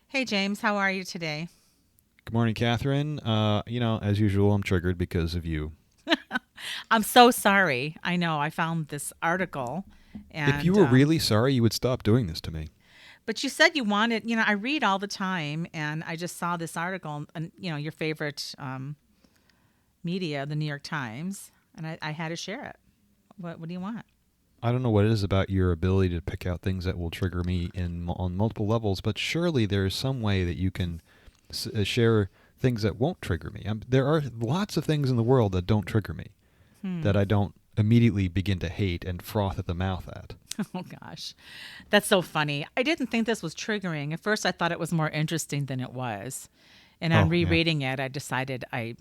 Hey, James, how are you today? Good morning, Catherine. As usual, I'm triggered because of you. I'm so sorry. I know I found this article If you and were really sorry, you would stop doing this to me. but you said you wanted, I read all the time and I just saw this article and your favorite media, the New York Times, and I had to share it. What do you want? I don't know what it is about your ability to pick out things that will trigger me on multiple levels, but surely there is some way that you can share things that won't trigger me. There are lots of things in the world that don't trigger me, that Hmm. I don't immediately begin to hate and froth at the mouth at. Oh gosh. That's so funny. I didn't think this was triggering. At first I thought it was more interesting than it was. And on Oh, yeah. rereading it, I decided I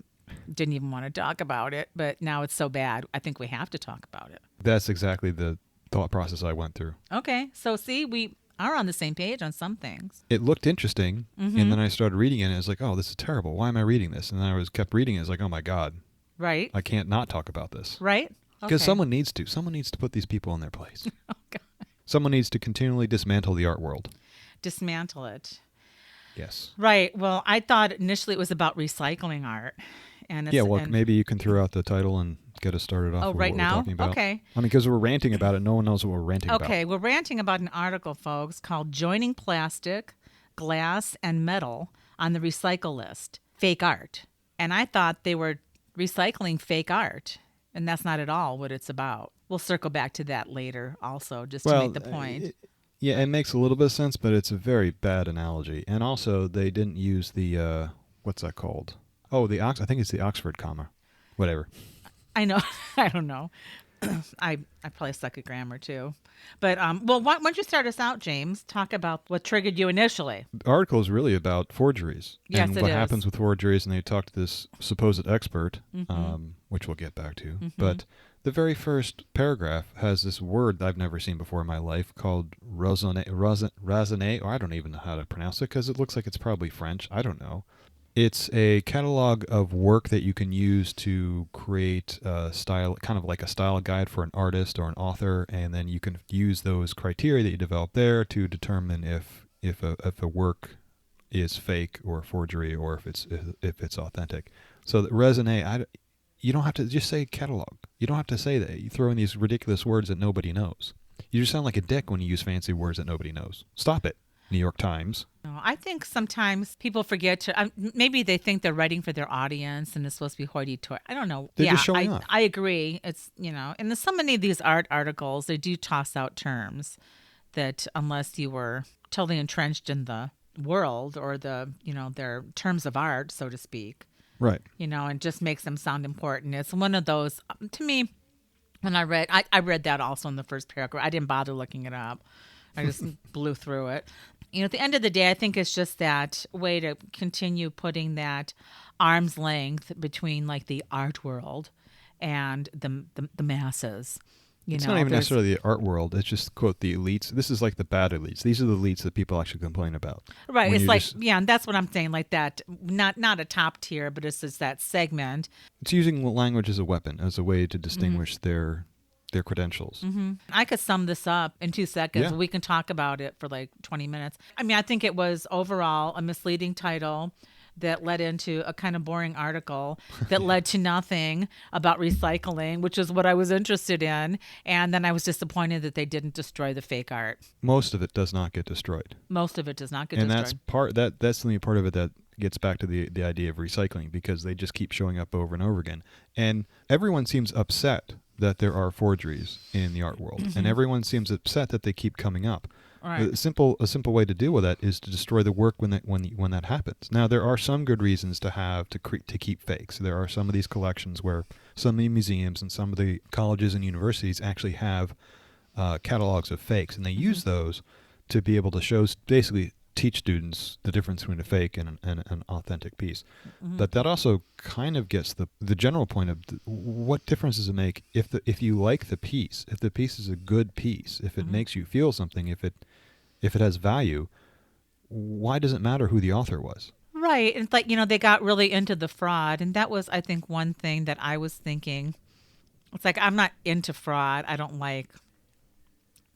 didn't even want to talk about it, but now it's so bad. I think we have to talk about it. That's exactly the thought process I went through. Okay. So see, we are on the same page on some things. It looked interesting, and Mhm. then I started reading it, and I was like, oh, this is terrible. Why am I reading this? And then kept reading it. I was like, oh my God, Right? I can't not talk about this. Right? Because Okay. someone needs to. Someone needs to put these people in their place. Okay. Someone needs to continually dismantle the art world. Dismantle it. Yes. Right. Well, I thought initially it was about recycling art. And Yeah, it's well, and maybe you can throw out the title and get us started off oh, with right what we're now? talking about. Okay. I mean, because we're ranting about it, no one knows what we're ranting about. Okay, we're ranting about an article, folks, called Joining Plastic, Glass, and Metal on the Recycle List Fake Art. And I thought they were recycling fake art, and that's not at all what it's about. We'll circle back to that later, also, just to make Well, the point. yeah, it But makes a little bit of sense, but it's a very bad analogy. And also, they didn't use the, what's that called? Oh, I think it's the Oxford comma. Whatever. I know, I don't know. I probably suck at grammar too. But well, why don't you start us out, James? Talk about what triggered you initially. The article is really about forgeries Yes, and it what is. happens with forgeries, and they talked to this supposed expert, Mm-hmm. which we'll get back to. Mm-hmm. But the very first paragraph has this word I've never seen before in my life called raisonné, or I don't even know how to pronounce it because it looks like it's probably French. I don't know. It's a catalog of work that you can use to create a style, kind of like a style guide for an artist or an author, and then you can use those criteria that you develop there to determine if a work is fake or forgery or if it's authentic. So the raisonné, you don't have to just say catalog. You don't have to say that. You throw in these ridiculous words that nobody knows. You just sound like a dick when you use fancy words that nobody knows. Stop it, New York Times. No, I think sometimes people forget to. Maybe they think they're writing for their audience and it's supposed to be hoity-toity. I don't know. They're just Yeah, showing I off. I agree. It's and there's so many of these art articles they do toss out terms that unless you were totally entrenched in the world or the their terms of art, so to speak, Right. and just makes them sound important. It's one of those to me. When I read that also in the first paragraph. I didn't bother looking it up. I just blew through it. At the end of the day, I think it's just that way to continue putting that arm's length between like the art world and the masses. It's not even There's necessarily the art world. It's just quote the elites. This is like the bad elites. These are the elites that people actually complain about. right. When It's you like just yeah, and that's what I'm saying. Like that, not a top tier, but it's just that segment. it's using language as a weapon, as a way to Hmm. distinguish their credentials. I could sum this up in 2 seconds. Yeah. We can talk about it for like 20 minutes. I mean, I think it was overall a misleading title that led into a kind of boring article that led to nothing about recycling, which is what I was interested in. And then I was disappointed that they didn't destroy the fake art. Most of it does not get destroyed. Most of it does not get And that's destroyed. that's the only part of it that gets back to the idea of recycling, because they just keep showing up over and over again. And everyone seems upset that there are forgeries in the art world, and everyone seems upset that they keep coming up. All right. A simple way to deal with that is to destroy the work when that happens. Now there are some good reasons to keep fakes. There are some of these collections where some of the museums and some of the colleges and universities actually have catalogs of fakes, and they use those to be able to basically teach students the difference between a fake and an authentic piece. Hmm. But that also kind of gets the general point of what difference does it make if you like the piece, if the piece is a good piece, if it Hmm. makes you feel something, if it has value, why does it matter who the author was? Right. And it's like, they got really into the fraud. And that was, I think, one thing that I was thinking. It's like, I'm not into fraud. I don't like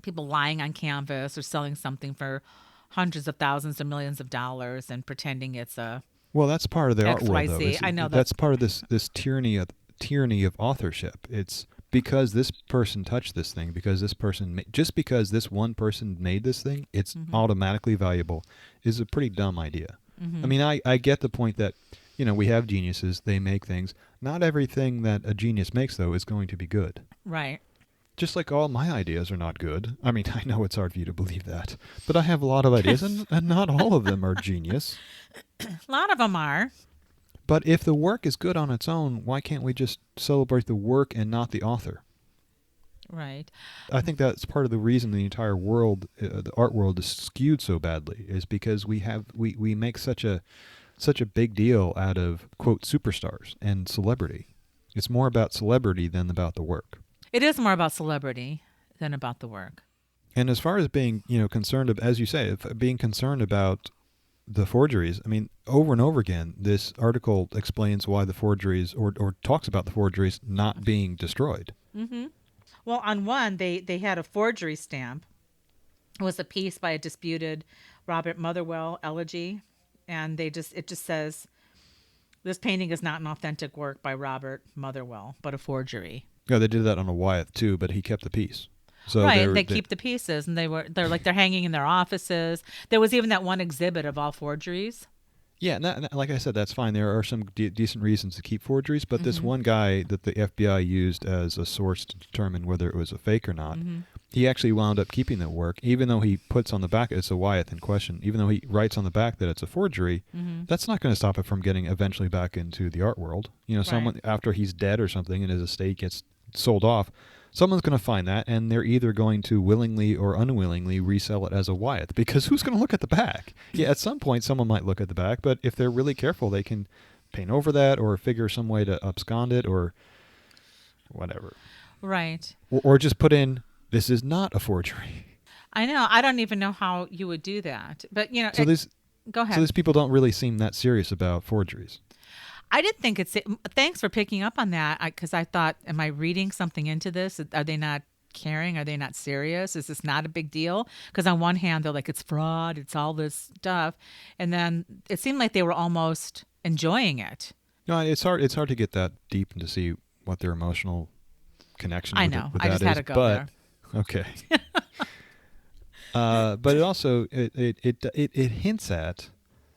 people lying on canvas or selling something for hundreds of thousands or millions of dollars and pretending it's a Well, that's part of the art world, though. XYZ. I know That's part of this tyranny of authorship. It's because this person touched this thing, because this person just because this one person made this thing, it's automatically valuable. Is a pretty dumb idea. I mean, I get the point that, we have geniuses, they make things. Not everything that a genius makes, though, is going to be good. Right. Just like all my ideas are not good. I mean, I know it's hard for you to believe that, but I have a lot of ideas, and not all of them are genius. A lot of them are. But if the work is good on its own, why can't we just celebrate the work and not the author? Right. I think that's part of the reason the entire world, the art world, is skewed so badly, is because we make such a big deal out of, quote, superstars and celebrity. It's more about celebrity than about the work. It is more about celebrity than about the work. And as far as being, concerned, as you say, being concerned about the forgeries, I mean, over and over again, this article explains why the forgeries, or talks about the forgeries not being destroyed. Mm-hmm. Well, on one, they had a forgery stamp. It was a piece by a disputed Robert Motherwell elegy, and it just says, "This painting is not an authentic work by Robert Motherwell, but a forgery." Yeah, they did that on a Wyeth too, but he kept the piece. So right, they keep the pieces, and they're hanging in their offices. There was even that one exhibit of all forgeries. Yeah, like I said, that's fine. There are some decent reasons to keep forgeries, but this one guy that the FBI used as a source to determine whether it was a fake or not, he actually wound up keeping the work, even though he puts on the back, it's a Wyeth in question, even though he writes on the back that it's a forgery, that's not going to stop it from getting eventually back into the art world. Someone, after he's dead or something and his estate gets sold off, someone's going to find that, and they're either going to willingly or unwillingly resell it as a Wyeth, because who's going to look at the back? Yeah, at some point someone might look at the back, but if they're really careful, they can paint over that or figure some way to abscond it or whatever. Right. Or just put in, this is not a forgery. I know. I don't even know how you would do that. But, go ahead. So these people don't really seem that serious about forgeries. I didn't think it's. Thanks for picking up on that, because I thought, am I reading something into this? Are they not caring? Are they not serious? Is this not a big deal? Because on one hand, they're like, it's fraud, it's all this stuff, and then it seemed like they were almost enjoying it. No, it's hard. It's hard to get that deep and to see what their emotional connection. I with know. With I that just is. had to go there. Okay. But it also it hints at.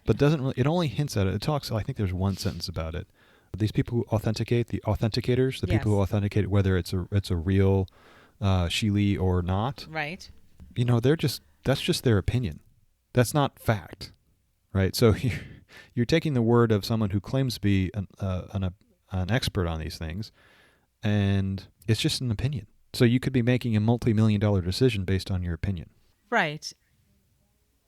But doesn't really, it only hints at it. It talks, I think there's one sentence about it. These people who authenticate, the authenticators, the people who authenticate whether it's a real Shili or not. Right. That's just their opinion. That's not fact. Right? So you're taking the word of someone who claims to be an expert on these things, and it's just an opinion. So you could be making a multi-million-dollar decision based on your opinion. Right.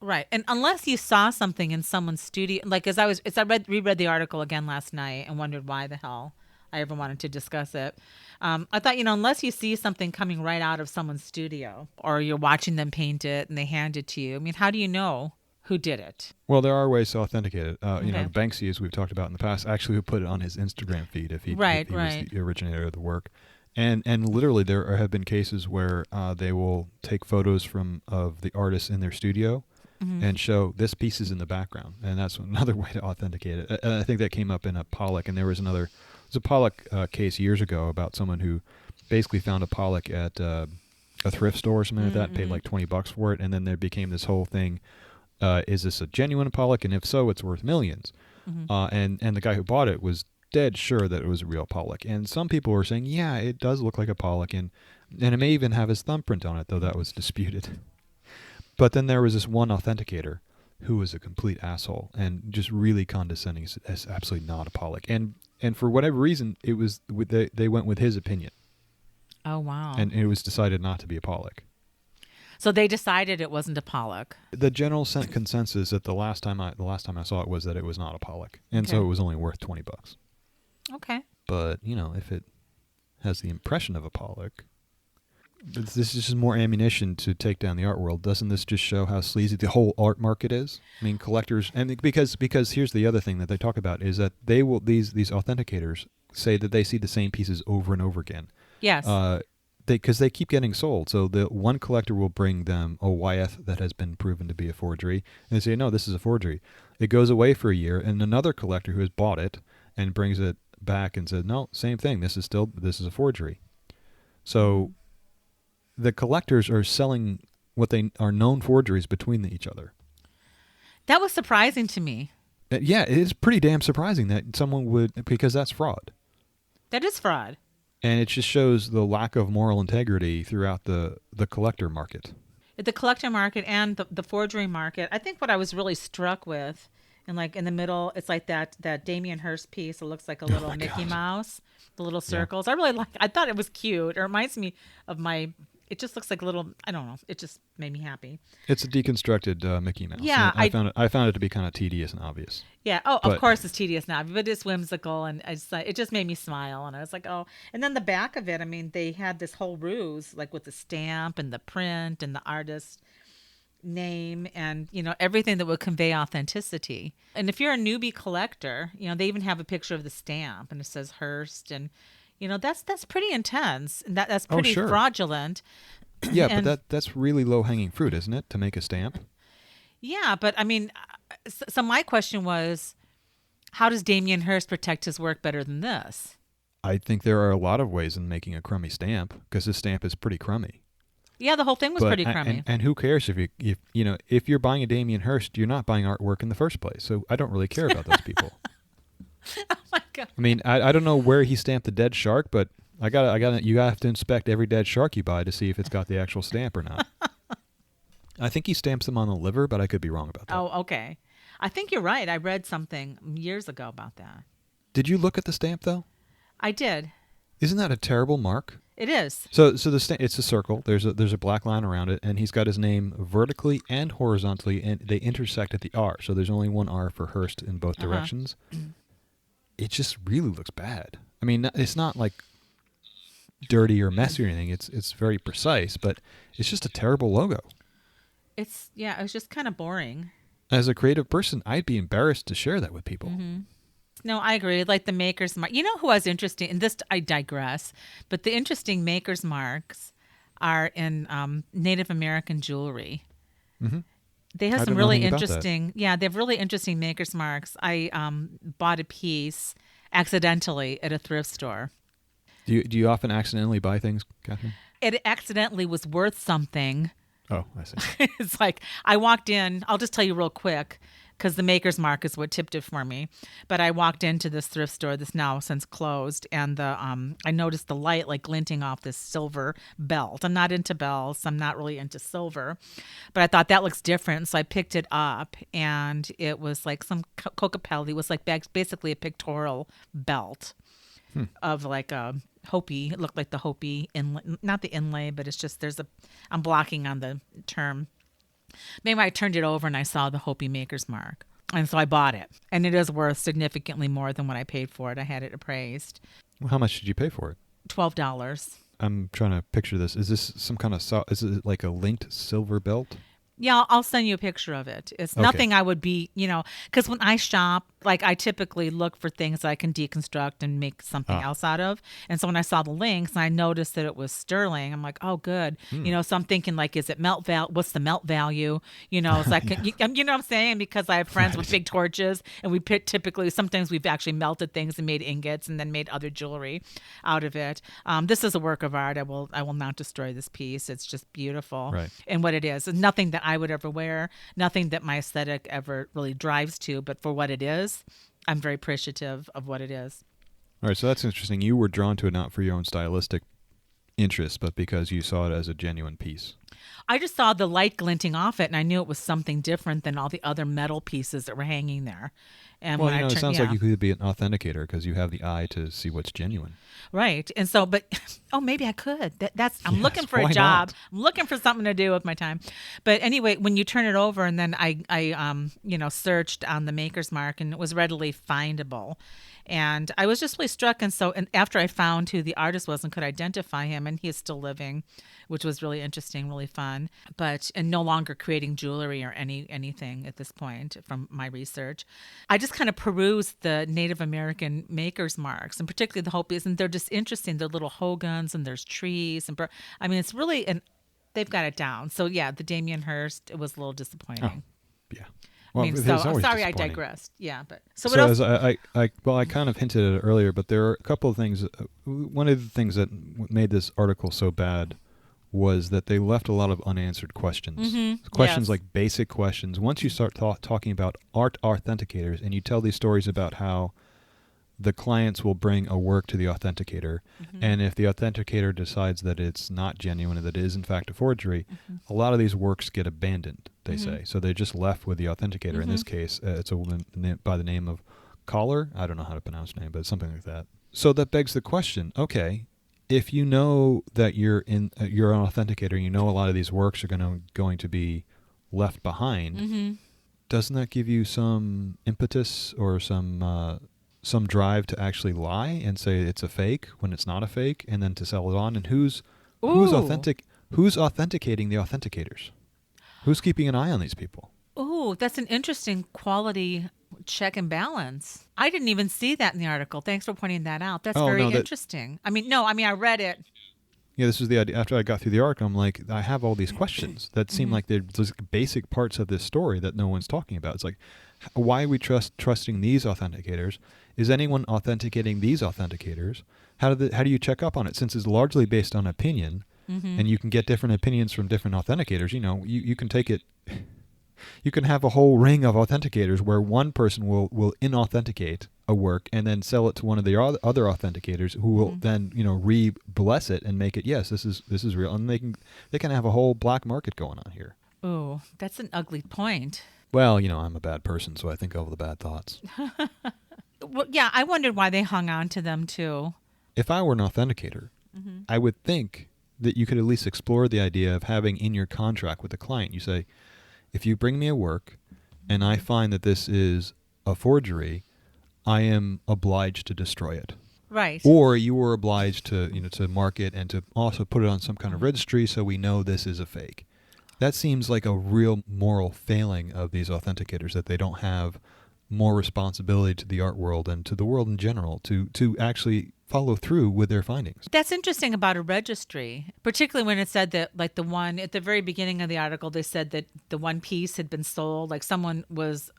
Right. And unless you saw something in someone's studio, like reread the article again last night and wondered why the hell I ever wanted to discuss it. I thought, unless you see something coming right out of someone's studio or you're watching them paint it and they hand it to you, I mean, how do you know who did it? Well, there are ways to authenticate it. Banksy, as we've talked about in the past, actually would put it on his Instagram feed if he was the originator of the work. And literally there have been cases where they will take photos of the artists in their studio and show this piece is in the background, and that's another way to authenticate it. I think that came up in a Pollock, and there was a Pollock case years ago about someone who basically found a Pollock at a thrift store or something like that, paid like $20 for it, and then there became this whole thing, is this a genuine Pollock, and if so, it's worth millions. And the guy who bought it was dead sure that it was a real Pollock, and some people were saying, yeah, it does look like a Pollock, and it may even have his thumbprint on it, though that was disputed. But then there was this one authenticator who was a complete asshole and just really condescending. It's absolutely not a Pollock. And for whatever reason, they went with his opinion. Oh, wow. And it was decided not to be a Pollock. So they decided it wasn't a Pollock. The general consensus at the last time I saw it was that it was not a Pollock. And so it was only worth $20. Okay. But, if it has the impression of a Pollock, this is just more ammunition to take down the art world. Doesn't this just show how sleazy the whole art market is? I mean, collectors, and because here's the other thing that they talk about is that these authenticators say that they see the same pieces over and over again. Yes. because they keep getting sold. So the one collector will bring them a Wyeth that has been proven to be a forgery, and they say, no, this is a forgery. It goes away for a year, and another collector who has bought it and brings it back and says, no, same thing. This is a forgery. So the collectors are selling what they are known forgeries between each other. That was surprising to me. Yeah, it is pretty damn surprising that someone would, because that's fraud. That is fraud. And it just shows the lack of moral integrity throughout the collector market. The collector market and the forgery market. I think what I was really struck with, and like in the middle, it's like that Damien Hirst piece. It looks like a little Mickey Mouse, the little circles. Yeah. I thought it was cute. It reminds me of it just looks like a little, I don't know. It just made me happy. It's a deconstructed Mickey Mouse. Yeah. I found it to be kind of tedious and obvious. Yeah. Oh, of course it's tedious now, but it's whimsical, and it just made me smile. And I was like, oh. And then the back of it, I mean, they had this whole ruse, like with the stamp and the print and the artist name and, everything that would convey authenticity. And if you're a newbie collector, they even have a picture of the stamp, and it says Hirst, and that's pretty intense, and that's pretty fraudulent. Yeah, but that's really low-hanging fruit, isn't it, to make a stamp? Yeah, but I mean, so my question was, how does Damien Hirst protect his work better than this? I think there are a lot of ways in making a crummy stamp, because his stamp is pretty crummy. Yeah, the whole thing was pretty crummy. And who cares if you're buying a Damien Hirst, you're not buying artwork in the first place. So I don't really care about those people. Oh my God. I mean, I don't know where he stamped the dead shark, but you have to inspect every dead shark you buy to see if it's got the actual stamp or not. I think he stamps them on the liver, but I could be wrong about that. Oh, okay. I think you're right. I read something years ago about that. Did you look at the stamp though? I did. Isn't that a terrible mark? It is. So it's a circle. There's a black line around it, and he's got his name vertically and horizontally, and they intersect at the R. So there's only one R for Hirst in both directions. It just really looks bad. I mean, it's not like dirty or messy or anything. It's very precise, but it's just a terrible logo. It was just kind of boring. As a creative person, I'd be embarrassed to share that with people. Mm-hmm. No, I agree. Like the maker's mark. You know who was interesting? And this, I digress, but the interesting maker's marks are in Native American jewelry. Mm-hmm. They have some really interesting, they have really interesting maker's marks. I bought a piece accidentally at a thrift store. Do you often accidentally buy things, Catherine? It accidentally was worth something. Oh, I see. It's like I walked in. I'll just tell you real quick, because the maker's mark is what tipped it for me. But I walked into this thrift store that's now since closed, and I noticed the light like glinting off this silver belt. I'm not into bells. I'm not really into silver. But I thought that looks different, so I picked it up, and it was like some Cocapelli. It was like basically a pictorial belt of like a Hopi. It looked like the Hopi inlay, not the inlay, but it's just I'm blocking on the term. Maybe I turned it over and I saw the Hopi maker's mark. And so I bought it. And it is worth significantly more than what I paid for it. I had it appraised. Well, how much did you pay for it? $12. I'm trying to picture this. Is this some kind of is it like a linked silver belt? Yeah, I'll send you a picture of it. It's nothing I would be, because when I shop, like I typically look for things that I can deconstruct and make something else out of. And so when I saw the links and I noticed that it was sterling, I'm like, oh, good. So I'm thinking like, is it melt value? What's the melt value? It's like, you know what I'm saying? Because I have friends with big torches, and we typically, sometimes we've actually melted things and made ingots and then made other jewelry out of it. This is a work of art. I will not destroy this piece. It's just beautiful. Right. And what it is nothing that I would ever wear, nothing that my aesthetic ever really drives to, but for what it is, I'm very appreciative of what it is. All right, so that's interesting. You were drawn to it not for your own stylistic interest, but because you saw it as a genuine piece. I just saw the light glinting off it, and I knew it was something different than all the other metal pieces that were hanging there. And well, it sounds like you could be an authenticator because you have the eye to see what's genuine. Right. And so, but, maybe I could. I'm looking for a job. I'm looking for something to do with my time. But anyway, when you turn it over, and then I searched on the maker's mark, and it was readily findable. And I was just really struck. And so, and after I found who the artist was and could identify him, and he is still living, which was really interesting, really fun. And no longer creating jewelry or anything at this point from my research. I just kind of perused the Native American makers marks, and particularly the Hopis, and they're just interesting. They're little hogans, and there's trees, and I mean, it's really they've got it down. So yeah, the Damien Hirst, it was a little disappointing. Oh, yeah. Well, I mean, so I'm sorry I digressed. Yeah, but so what else? As I kind of hinted at it earlier, but there are a couple of things. One of the things that made this article so bad was that they left a lot of unanswered questions. Questions like basic questions. Once you start talking about art authenticators, and you tell these stories about how the clients will bring a work to the authenticator, and if the authenticator decides that it's not genuine and that it is in fact a forgery, a lot of these works get abandoned, they say. So they're just left with the authenticator. In this case, it's a woman by the name of Collar. I don't know how to pronounce her name, but it's something like that. So that begs the question, okay, if you know that you're an authenticator, and you know a lot of these works are going to be left behind, doesn't that give you some impetus or some drive to actually lie and say it's a fake when it's not a fake, and then to sell it on? And who's authenticating the authenticators? Who's keeping an eye on these people? Oh, that's an interesting quality check and balance. I didn't even see that in the article. Thanks for pointing that out. That's very interesting. I read it. Yeah, this was the idea. After I got through the article, I'm like, I have all these questions that seem like they're just basic parts of this story that no one's talking about. It's like, why are we trusting these authenticators? Is anyone authenticating these authenticators? How do you check up on it? Since it's largely based on opinion, and you can get different opinions from different authenticators, you can take it. You can have a whole ring of authenticators where one person will inauthenticate a work and then sell it to one of the other authenticators who will then re-bless it and make it, yes, this is real, and they can have a whole black market going on here. Oh, that's an ugly point. Well, I'm a bad person, so I think of all the bad thoughts. Well, yeah, I wondered why they hung on to them too. If I were an authenticator, I would think that you could at least explore the idea of having in your contract with the client, you say, if you bring me a work and I find that this is a forgery, I am obliged to destroy it. Right. Or you were obliged to, to mark it and to also put it on some kind of registry so we know this is a fake. That seems like a real moral failing of these authenticators, that they don't have more responsibility to the art world and to the world in general to actually follow through with their findings. That's interesting about a registry, particularly when it said that, like the one at the very beginning of the article, they said that the one piece had been sold, like someone was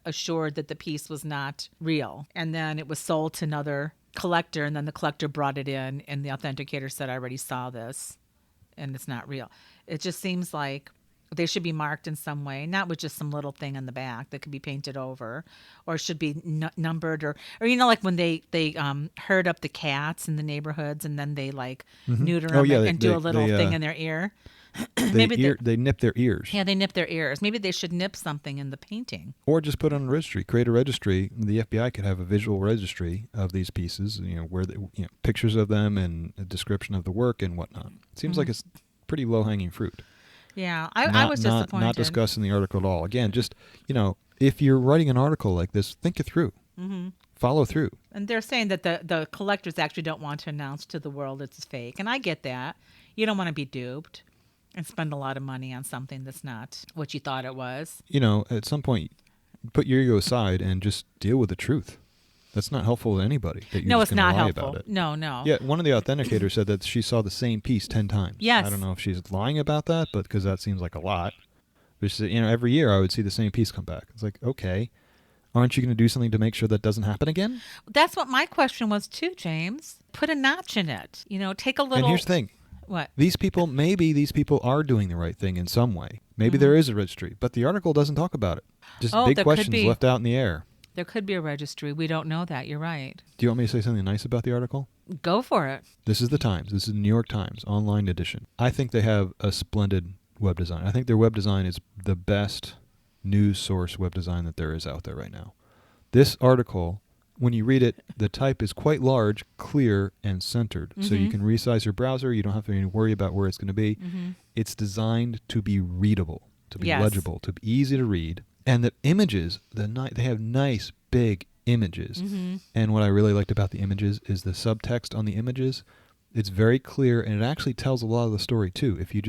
assured that the piece was not real, and then it was sold to another collector, and then the collector brought it in, and the authenticator said, I already saw this, and it's not real. It just seems like they should be marked in some way, not with just some little thing on the back that could be painted over, or should be numbered, or like when they herd up the cats in the neighborhoods and then they neuter them and do a little thing in their ear. They nip their ears. Yeah, they nip their ears. Maybe they should nip something in the painting, or just put on a registry. Create a registry. The FBI could have a visual registry of these pieces. Where pictures of them and a description of the work and whatnot. It seems like it's pretty low hanging fruit. Yeah, I was disappointed. Not discussed in the article at all. Again, just, if you're writing an article like this, think it through. Follow through. And they're saying that the collectors actually don't want to announce to the world it's fake. And I get that. You don't want to be duped and spend a lot of money on something that's not what you thought it was. At some point, put your ego aside and just deal with the truth. That's not helpful to anybody. No, it's not helpful. About it. No. Yeah, one of the authenticators said that she saw the same piece 10 times. Yes. I don't know if she's lying about that, but because that seems like a lot. But she said, every year I would see the same piece come back. It's like, okay, aren't you going to do something to make sure that doesn't happen again? That's what my question was too, James. Put a notch in it. Take a little. And here's the thing. What? Maybe these people are doing the right thing in some way. Maybe there is a registry, but the article doesn't talk about it. Just big questions left out in the air. There could be a registry. We don't know that. You're right. Do you want me to say something nice about the article? Go for it. This is the Times. This is the New York Times online edition. I think they have a splendid web design. I think their web design is the best news source web design that there is out there right now. This article, when you read it, the type is quite large, clear, and centered. So you can resize your browser. You don't have to even worry about where it's going to be. It's designed to be readable, to be legible, to be easy to read. And the images, they have nice, big images. And what I really liked about the images is the subtext on the images It's very clear, and it actually tells a lot of the story too. If you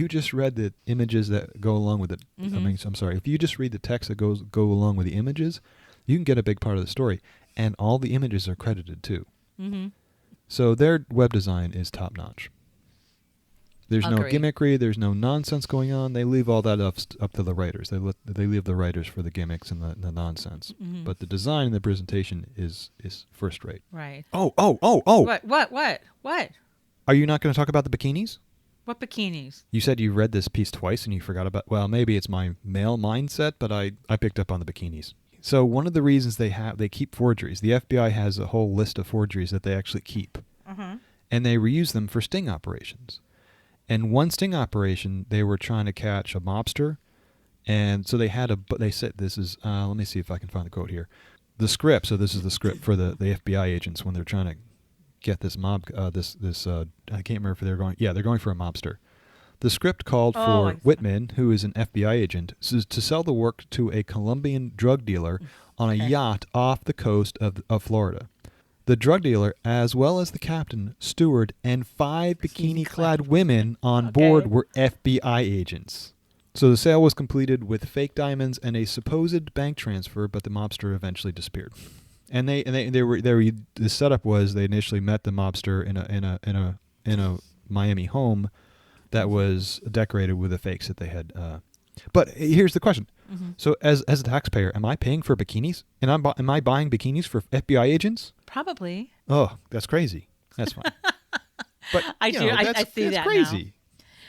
just read the images that go along with it, I'm sorry. If you just read the text that go along with the images, you can get a big part of the story, and all the images are credited too. Mm-hmm. So their web design is top notch. There's no Agreed. gimmickry. There's no nonsense going on. They leave all that up to the writers. They leave the writers for the gimmicks and the nonsense. Mm-hmm. But the design and the presentation is first rate. Right. Oh! What? Are you not going to talk about the bikinis? What bikinis? You said you read this piece twice and you forgot about. Well, maybe it's my male mindset, but I picked up on the bikinis. So one of the reasons they keep forgeries. The FBI has a whole list of forgeries that they actually keep, and they reuse them for sting operations. And one sting operation, they were trying to catch a mobster, and so they said this is. Let me see if I can find the quote here. The script. So this is the script for the FBI agents when they're trying to get this mob. I can't remember if they're going. Yeah, they're going for a mobster. The script called for Whitman, who is an FBI agent, to sell the work to a Colombian drug dealer on a yacht off the coast of Florida. The drug dealer, as well as the captain, steward, and 5 bikini-clad women on board were FBI agents. So the sale was completed with fake diamonds and a supposed bank transfer, but the mobster eventually disappeared. And the setup was they initially met the mobster in a Miami home that was decorated with the fakes that they had. But here's the question. So as a taxpayer, am I paying for bikinis? And am I buying bikinis for FBI agents? Probably. Oh, that's crazy. That's fine. But I see that crazy.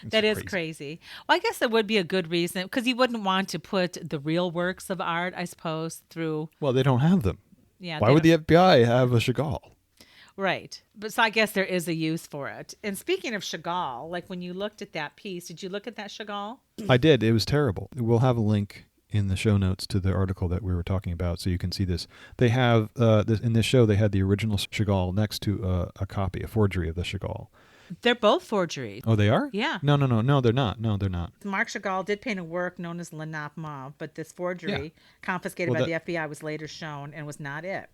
Now. That is crazy. Well, I guess that would be a good reason, because you wouldn't want to put the real works of art, I suppose, through... Well, they don't have them. Yeah. Why would the FBI have a Chagall? Right. But so I guess there is a use for it. And speaking of Chagall, like when you looked at that piece, did you look at that Chagall? I did. It was terrible. We'll have a link in the show notes to the article that we were talking about so you can see this. They have, in this show, they had the original Chagall next to a forgery of the Chagall. They're both forgeries. Oh, they are? Yeah. No, they're not. No, they're not. Marc Chagall did paint a work known as Le Nappe Mauve, but this forgery, confiscated by the FBI, was later shown and was not it.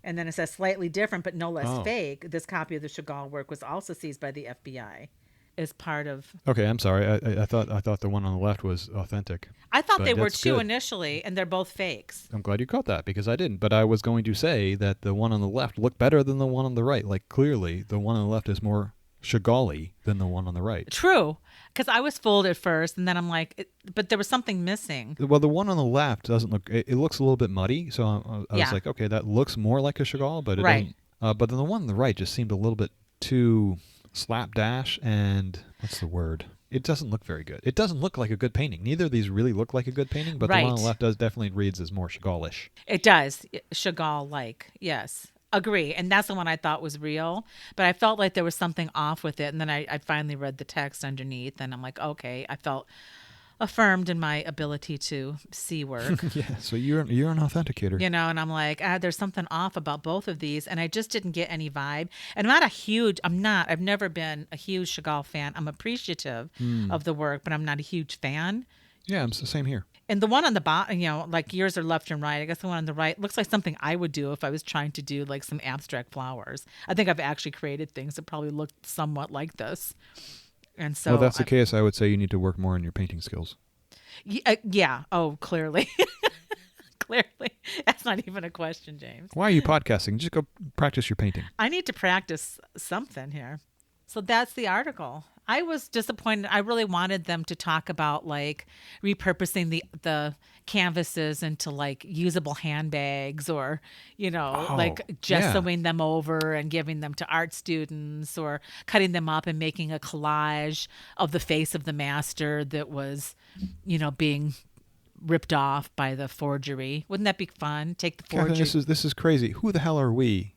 And then it says slightly different, but no less fake. This copy of the Chagall work was also seized by the FBI as part of... Okay, I'm sorry. I thought the one on the left was authentic. I thought they were too initially, and they're both fakes. I'm glad you caught that because I didn't. But I was going to say that the one on the left looked better than the one on the right. Like clearly, the one on the left is more Chagall-y than the one on the right. True, because I was fooled at first, and then I'm like, but there was something missing. Well, the one on the left doesn't look. It looks a little bit muddy, so I was like, okay, that looks more like a Chagall, but it doesn't. But then the one on the right just seemed a little bit too slapdash, and what's the word? It doesn't look very good. It doesn't look like a good painting. Neither of these really look like a good painting, but the one on the left definitely reads as more Chagall-ish. It does, Chagall-like, yes. Agree. And that's the one I thought was real, but I felt like there was something off with it. And then I finally read the text underneath, and I'm like, okay, I felt affirmed in my ability to see work. Yeah, so you're an authenticator. You know, and I'm like, there's something off about both of these, and I just didn't get any vibe. And I've never been a huge Chagall fan. I'm appreciative of the work, but I'm not a huge fan. Yeah, it's the same here. And the one on the bottom, you know, like yours are left and right. I guess the one on the right looks like something I would do if I was trying to do like some abstract flowers. I think I've actually created things that probably looked somewhat like this. And so, well, that's the case. I would say you need to work more on your painting skills. Yeah. Oh, clearly. Clearly. That's not even a question, James. Why are you podcasting? Just go practice your painting. I need to practice something here. So that's the article. I was disappointed. I really wanted them to talk about like repurposing the canvases into like usable handbags, or, you know, like gessoing them over and giving them to art students, or cutting them up and making a collage of the face of the master that was, you know, being ripped off by the forgery. Wouldn't that be fun? Take the forgery. Catherine, this is crazy. Who the hell are we?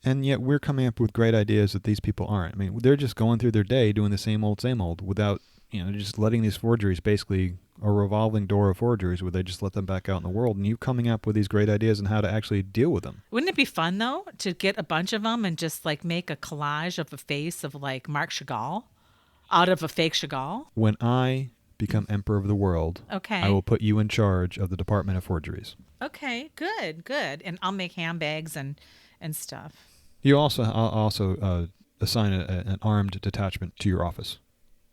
And yet we're coming up with great ideas that these people aren't. I mean, they're just going through their day doing the same old without, you know, just letting these forgeries, basically a revolving door of forgeries where they just let them back out in the world, and you coming up with these great ideas on how to actually deal with them. Wouldn't it be fun, though, to get a bunch of them and just like make a collage of a face of like Marc Chagall out of a fake Chagall? When I become emperor of the world, I will put you in charge of the Department of Forgeries. Okay, good. And I'll make handbags and stuff. You also assign an armed detachment to your office.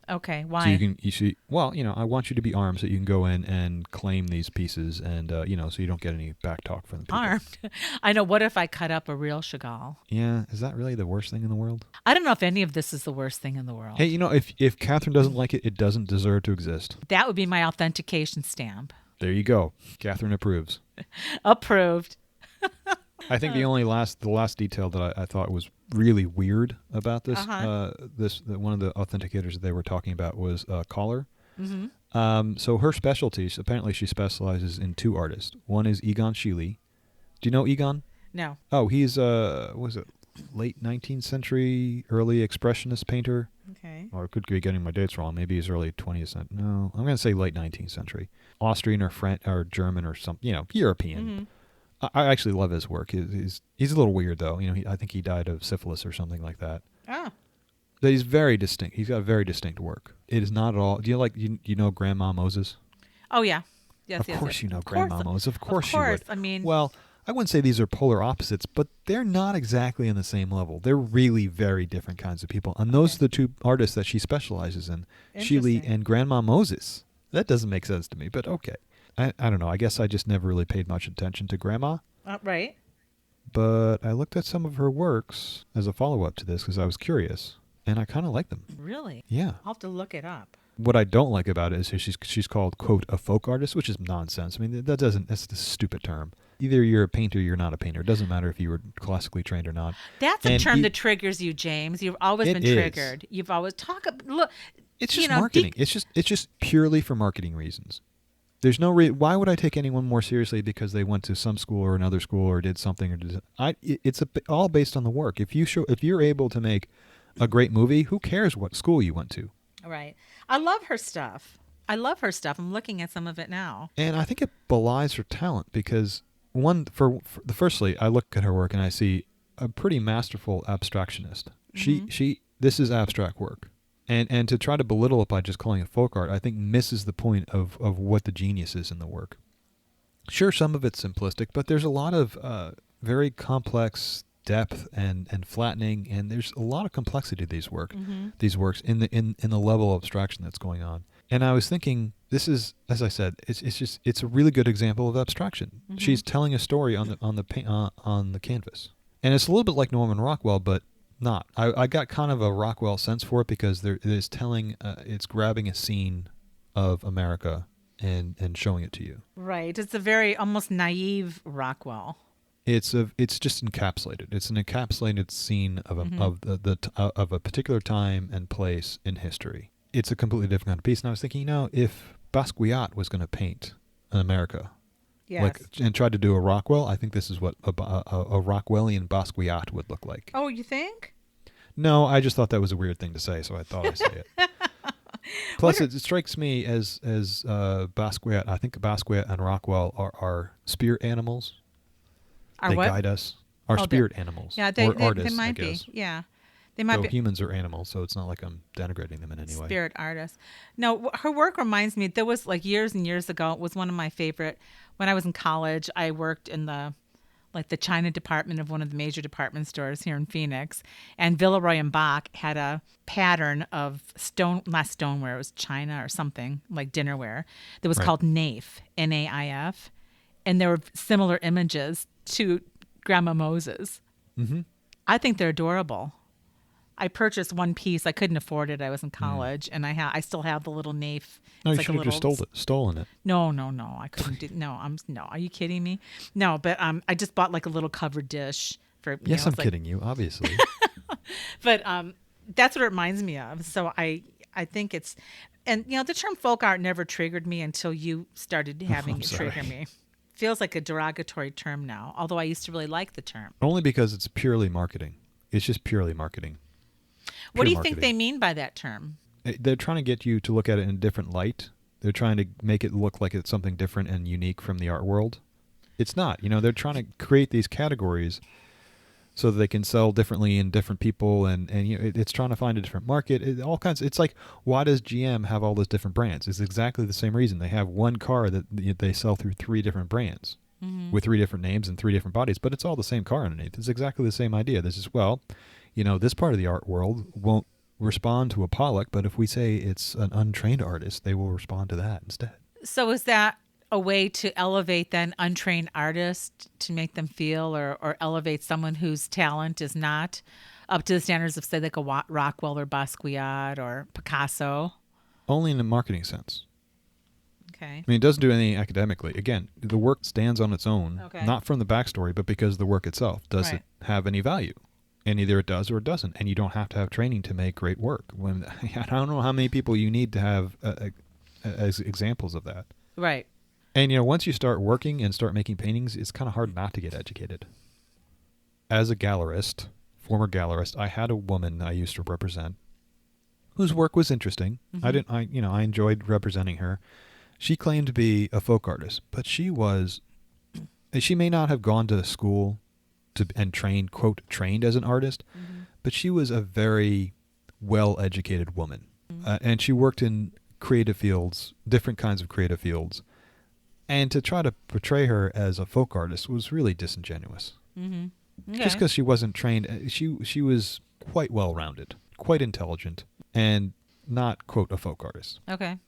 Okay, why? So you see, well, I want you to be armed so you can go in and claim these pieces, and so you don't get any back talk from the people. Armed. I know. What if I cut up a real Chagall? Yeah, is that really the worst thing in the world? I don't know if any of this is the worst thing in the world. Hey, if Catherine doesn't like it, it doesn't deserve to exist. That would be my authentication stamp. There you go. Catherine approves. Approved. I think the last detail that I thought was really weird about this one of the authenticators that they were talking about was Caller. Mm-hmm. So her specialties, apparently she specializes in two artists. One is Egon Schiele. Do you know Egon? No. Oh, he's was it late 19th century, early expressionist painter? Okay. Or I could be getting my dates wrong. Maybe he's early 20th century. No, I'm going to say late 19th century. Austrian or French or German or something, European. Mm-hmm. I actually love his work. He's a little weird though. I think he died of syphilis or something like that. Oh. But he's very distinct. He's got very distinct work. It is not at all. Do you know Grandma Moses? Oh yeah. Yes. Of course you know Grandma Moses. Of course you would. I mean. Well, I wouldn't say these are polar opposites, but they're not exactly on the same level. They're really very different kinds of people. And those are the two artists that she specializes in, Schiele and Grandma Moses. That doesn't make sense to me, but okay. I don't know. I guess I just never really paid much attention to Grandma. Right. But I looked at some of her works as a follow-up to this because I was curious, and I kind of like them. Really? Yeah. I'll have to look it up. What I don't like about it is she's called, quote, a folk artist, which is nonsense. I mean, that's a stupid term. Either you're a painter or you're not a painter. It doesn't matter if you were classically trained or not. That's a term that triggers you, James. You've always been triggered. You've always look. It's just marketing. It's just purely for marketing reasons. There's no why would I take anyone more seriously because they went to some school or another school or did something or it's all based on the work. If you're able to make a great movie, who cares what school you went to? Right. I love her stuff. I'm looking at some of it now. And I think it belies her talent because firstly, I look at her work and I see a pretty masterful abstractionist. Mm-hmm. This is abstract work. And to try to belittle it by just calling it folk art, I think misses the point of what the genius is in the work. Sure, some of it's simplistic, but there's a lot of very complex depth and flattening, and there's a lot of complexity to these works in the level of abstraction that's going on. And I was thinking, this is, as I said, it's a really good example of abstraction. Mm-hmm. She's telling a story on the canvas, and it's a little bit like Norman Rockwell, but not. I got kind of a Rockwell sense for it because it's grabbing a scene of America and showing it to you. Right. It's a very almost naive Rockwell. It's just encapsulated. It's an encapsulated scene of a particular time and place in history. It's a completely different kind of piece. And I was thinking, if Basquiat was going to paint an America, yes, and tried to do a Rockwell, I think this is what a Rockwellian Basquiat would look like. Oh, you think? No, I just thought that was a weird thing to say, so I thought I'd say it. Plus, it strikes me as Basquiat. I think Basquiat and Rockwell are spirit animals. They guide us. Our spirit animals. Yeah, or artists, they might be. Yeah. They might be. Humans are animals, so it's not like I'm denigrating them in any way. Spirit artists. No, her work reminds me, there was like years and years ago, it was one of my favorite. When I was in college, I worked in the China department of one of the major department stores here in Phoenix. And Villeroy and Bach had a pattern of not stoneware, it was china or something, like dinnerware, that was called Naif, Naif. And there were similar images to Grandma Moses. Mm-hmm. I think they're adorable. I purchased one piece. I couldn't afford it. I was in college, and I still have the little naif. No, you should have just stolen it. No, I couldn't do. No, Are you kidding me? No, but I just bought like a little covered dish for. Yes, I'm kidding you, obviously. But that's what it reminds me of. So I think it's, and the term folk art never triggered me until you started having it trigger me. Feels like a derogatory term now, although I used to really like the term. Only because it's purely marketing. It's just purely marketing. What do you think they mean by that term? They're trying to get you to look at it in a different light. They're trying to make it look like it's something different and unique from the art world. It's not. They're trying to create these categories so that they can sell differently in different people, and it's trying to find a different market. All kinds. It's like, why does GM have all those different brands? It's exactly the same reason. They have one car that they sell through 3 different brands with 3 different names and 3 different bodies, but it's all the same car underneath. It's exactly the same idea. This is, This part of the art world won't respond to a Pollock, but if we say it's an untrained artist, they will respond to that instead. So is that a way to elevate then untrained artists to make them feel or elevate someone whose talent is not up to the standards of, say, like a Rockwell or Basquiat or Picasso? Only in a marketing sense. Okay. I mean, it doesn't do anything academically. Again, the work stands on its own, Okay. not from the backstory, but because the work itself. Does Right. it have any value? And either it does or it doesn't. And you don't have to have training to make great work. I don't know how many people you need to have as examples of that. Right. And, once you start working and start making paintings, it's kind of hard not to get educated. As a gallerist, former gallerist, I had a woman I used to represent whose work was interesting. Mm-hmm. I enjoyed representing her. She claimed to be a folk artist, but she may not have gone to school and trained, quote, trained as an artist, Mm-hmm. but she was a very well-educated woman. Mm-hmm. And she worked in creative fields, different kinds of creative fields. And to try to portray her as a folk artist was really disingenuous. Mm-hmm. Okay. Just because she wasn't trained, she was quite well-rounded, quite intelligent, and not, quote, a folk artist. Okay.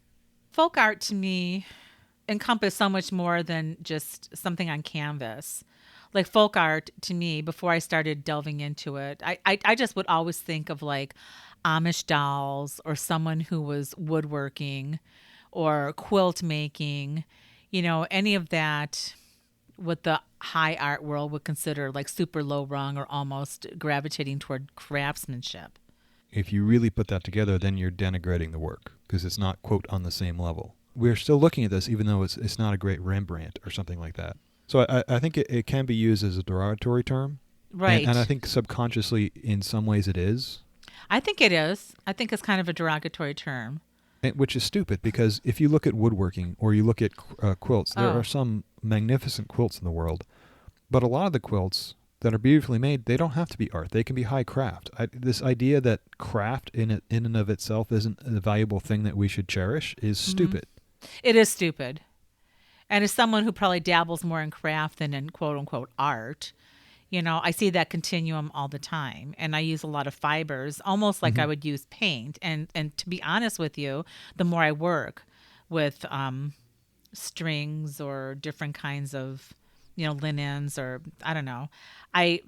Folk art to me encompassed so much more than just something on canvas. Like folk art to me, before I started delving into it, I just would always think of like Amish dolls or someone who was woodworking or quilt making, any of that what the high art world would consider like super low rung or almost gravitating toward craftsmanship. If you really put that together, then you're denigrating the work because it's not, quote, on the same level. We're still looking at this even though it's not a great Rembrandt or something like that. So I think it can be used as a derogatory term. Right. And I think subconsciously in some ways it is. I think it is. I think it's kind of a derogatory term. Which is stupid because if you look at woodworking or you look at quilts, there are some magnificent quilts in the world. But a lot of the quilts that are beautifully made, they don't have to be art. They can be high craft. This idea that craft in and of itself isn't a valuable thing that we should cherish is stupid. It is stupid. And as someone who probably dabbles more in craft than in quote unquote art, I see that continuum all the time. And I use a lot of fibers, almost like I would use paint. And to be honest with you, the more I work with strings or different kinds of, linens or I don't know, I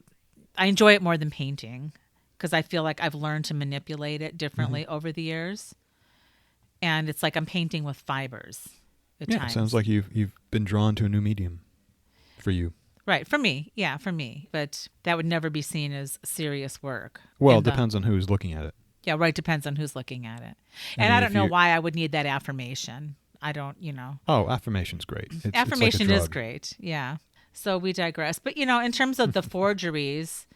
enjoy it more than painting because I feel like I've learned to manipulate it differently over the years. And it's like I'm painting with fibers at times. It sounds like you've been drawn to a new medium for you. Right. For me. Yeah, for me. But that would never be seen as serious work. Well, it depends on who's looking at it. Yeah, right. Depends on who's looking at it. And I don't know why I would need that affirmation. I don't, Oh, affirmation's great. Affirmation it's like a is drug. great. Yeah. So we digress. But, in terms of the forgeries,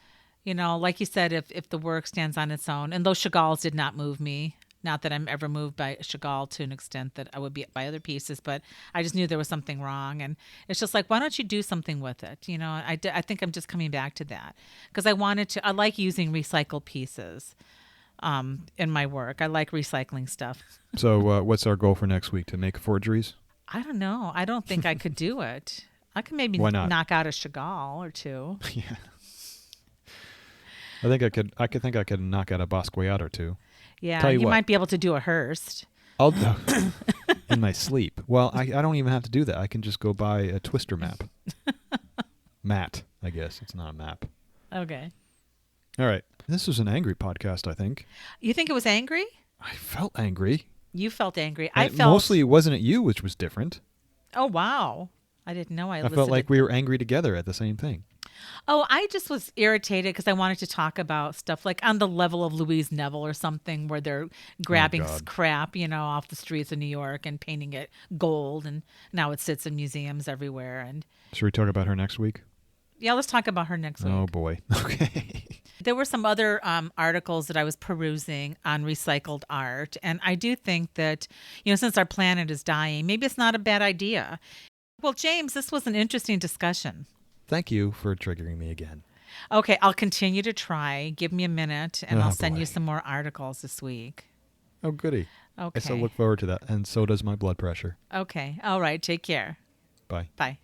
like you said, if the work stands on its own, and those Chagalls did not move me. Not that I'm ever moved by Chagall to an extent that I would be by other pieces, but I just knew there was something wrong. And it's just like, why don't you do something with it? I think I'm just coming back to that because I like using recycled pieces in my work. I like recycling stuff. So what's our goal for next week? To make forgeries? I don't know. I don't think I could do it. I could maybe Why not? knock out a Chagall or two. Yeah. I think I could knock out a Basquiat or two. Yeah, you might be able to do a Hirst. I'll do in my sleep. Well, I don't even have to do that. I can just go buy a twister map. Mat, I guess. It's not a map. Okay. All right. This was an angry podcast, I think. You think it was angry? I felt angry. You felt angry. Mostly it wasn't at you, which was different. Oh, wow. I didn't know I felt like we were angry together at the same thing. Oh, I just was irritated because I wanted to talk about stuff like on the level of Louise Neville or something where they're grabbing crap, off the streets of New York and painting it gold. And now it sits in museums everywhere. And should we talk about her next week? Yeah, let's talk about her next week. Oh, boy. Okay. There were some other articles that I was perusing on recycled art. And I do think that, since our planet is dying, maybe it's not a bad idea. Well, James, this was an interesting discussion. Thank you for triggering me again. Okay, I'll continue to try. Give me a minute, and I'll send you some more articles this week. Oh, goody. Okay. I still look forward to that, and so does my blood pressure. Okay. All right. Take care. Bye. Bye.